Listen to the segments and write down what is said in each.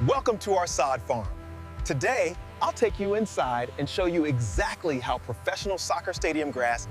Welcome to our sod farm. Today, I'll take you inside and show you exactly how professional soccer stadium grass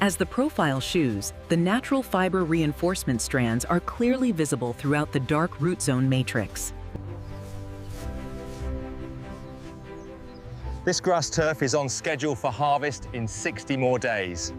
As the profile shows, the natural fiber reinforcement strands are clearly visible throughout the dark root zone matrix. This grass turf is on schedule for harvest in 60 more days.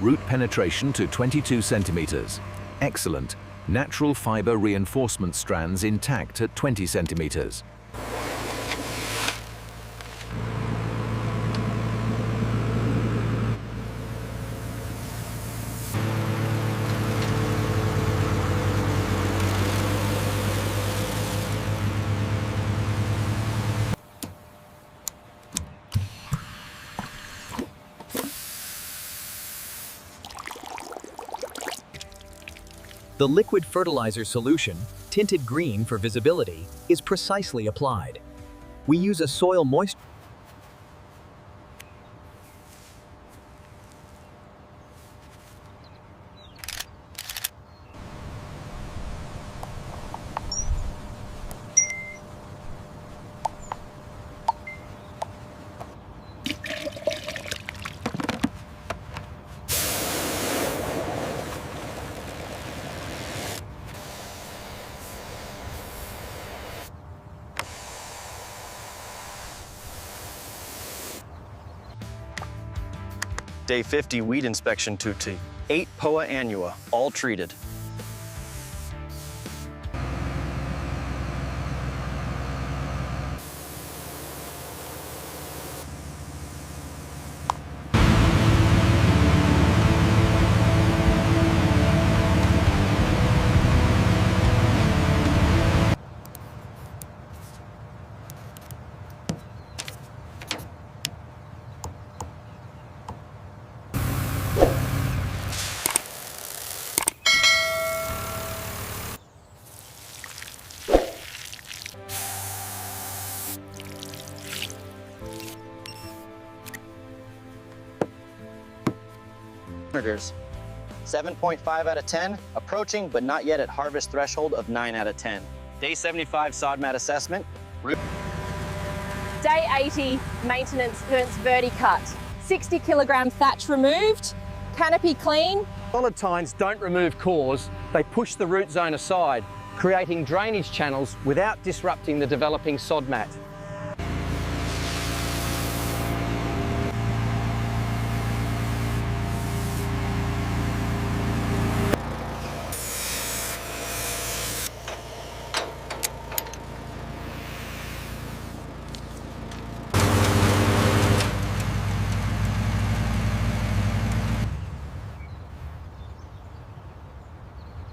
Root penetration to 22 centimeters. Excellent. Natural fiber reinforcement strands intact at 20 centimeters. The liquid fertilizer solution, tinted green for visibility, is precisely applied. We use a soil moisture Day 50 weed inspection tutti. 8 POA annua, all treated. Monitors. 7.5 out of 10, approaching but not yet at harvest threshold of 9 out of 10. Day 75 sod mat assessment. Day 80 maintenance verticut. 60 kilogram thatch removed, canopy clean. Solid tines don't remove cores, they push the root zone aside, creating drainage channels without disrupting the developing sod mat.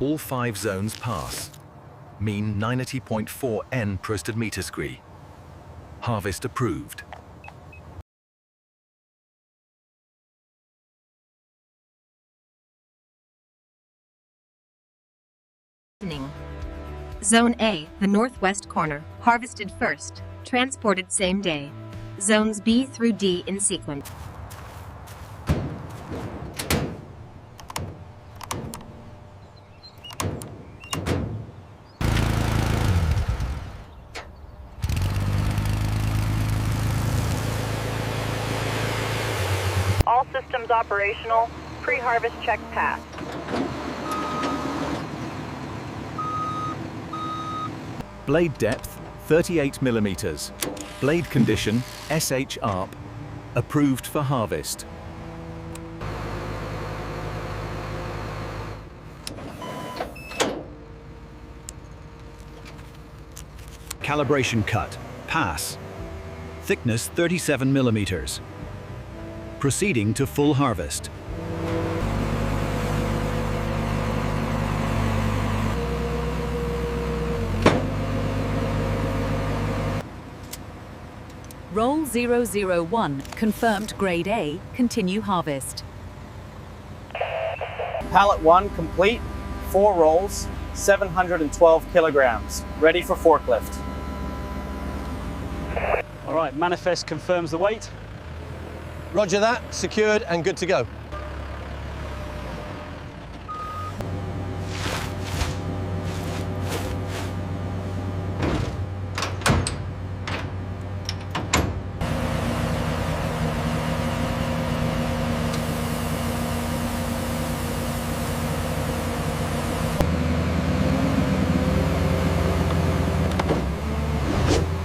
All 5 zones pass. Mean 90.4 N prosted meter scree. Harvest approved. Zone A, the northwest corner, harvested first, transported same day. Zones B through D in sequence. All systems operational. Pre-harvest check passed. Blade depth 38 millimeters. Blade condition SH ARP. Approved for harvest. Calibration cut. Pass. Thickness 37 millimeters. Proceeding to full harvest. Roll 001, confirmed grade A, continue harvest. Pallet 1 complete, 4 rolls, 712 kilograms, ready for forklift. All right, manifest confirms the weight. Roger that, secured and good to go.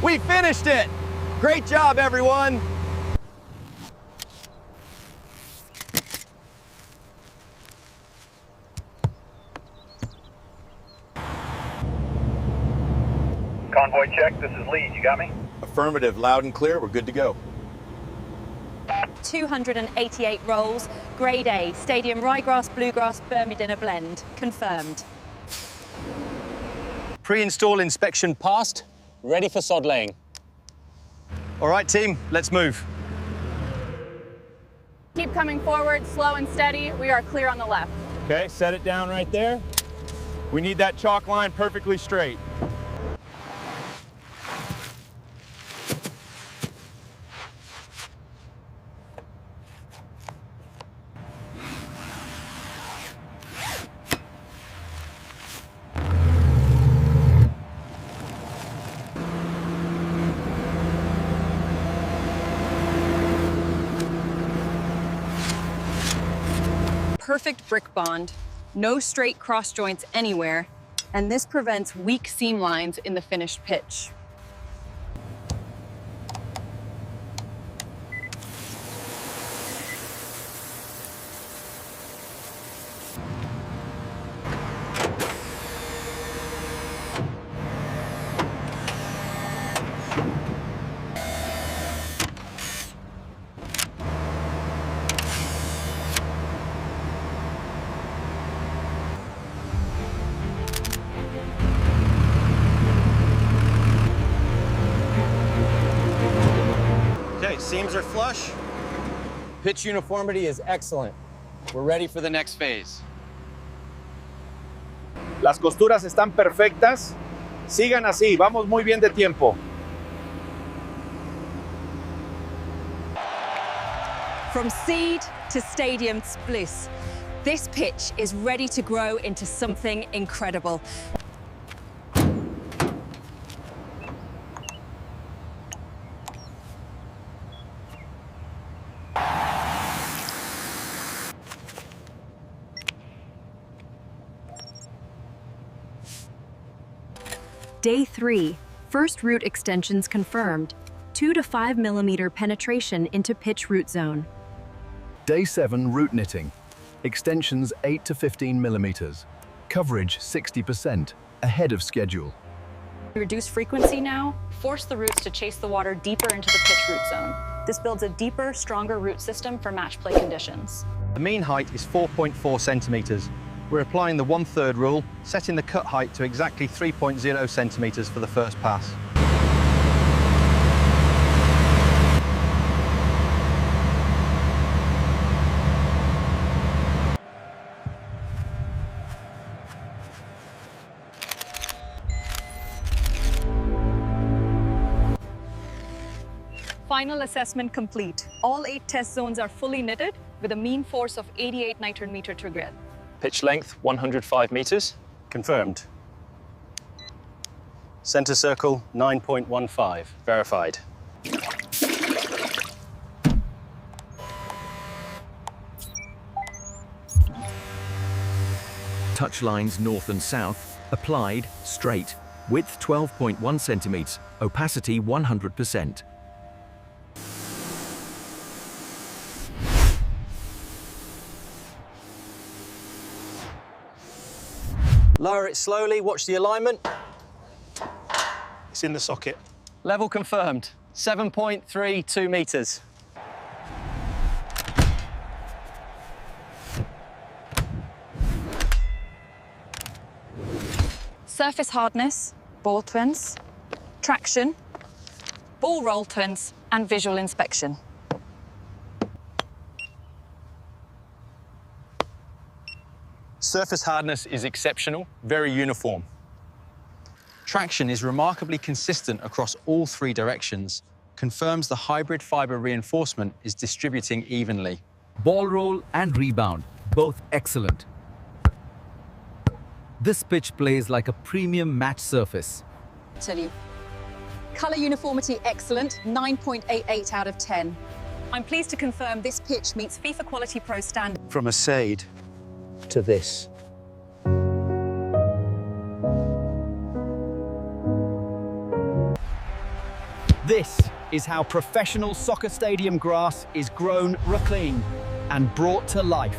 We finished it! Great job, everyone! Convoy check, this is Lee, you got me? Affirmative, loud and clear, we're good to go. 288 rolls, grade A, stadium ryegrass, bluegrass, Bermuda blend, confirmed. Pre-install inspection passed, ready for sod laying. All right, team, let's move. Keep coming forward, slow and steady. We are clear on the left. Okay, set it down right there. We need that chalk line perfectly straight. Perfect brick bond, no straight cross joints anywhere, and this prevents weak seam lines in the finished pitch. Seams are flush. Pitch uniformity is excellent. We're ready for the next phase. Las costuras están perfectas. Sigan así, vamos muy bien de tiempo. From seed to stadium bliss, this pitch is ready to grow into something incredible. Day 3, first root extensions confirmed, 2 to 5 millimeter penetration into pitch root zone. Day 7 root knitting. Extensions 8 to 15 millimeters. Coverage 60%, ahead of schedule. Reduce frequency now, force the roots to chase the water deeper into the pitch root zone. This builds a deeper, stronger root system for match play conditions. The mean height is 4.4 centimeters. We're applying the 1/3 rule, setting the cut height to exactly 3.0 centimeters for the first pass. Final assessment complete. All 8 test zones are fully knitted with a mean force of 88 Newton meter to grid. Pitch length 105 meters, confirmed. Center circle 9.15, verified. Touch lines north and south, applied, straight, width 12.1 centimeters, opacity 100%. Lower it slowly, watch the alignment. It's in the socket. Level confirmed, 7.32 meters. Surface hardness, ball twins, traction, ball roll twins, and visual inspection. Surface hardness is exceptional, very uniform. Traction is remarkably consistent across all 3 directions, confirms the hybrid fiber reinforcement is distributing evenly. Ball roll and rebound, both excellent. This pitch plays like a premium match surface. Tell you. Color uniformity excellent, 9.88 out of 10. I'm pleased to confirm this pitch meets FIFA Quality Pro standard. From a shade to this. This is how professional soccer stadium grass is grown, reclaimed, and brought to life.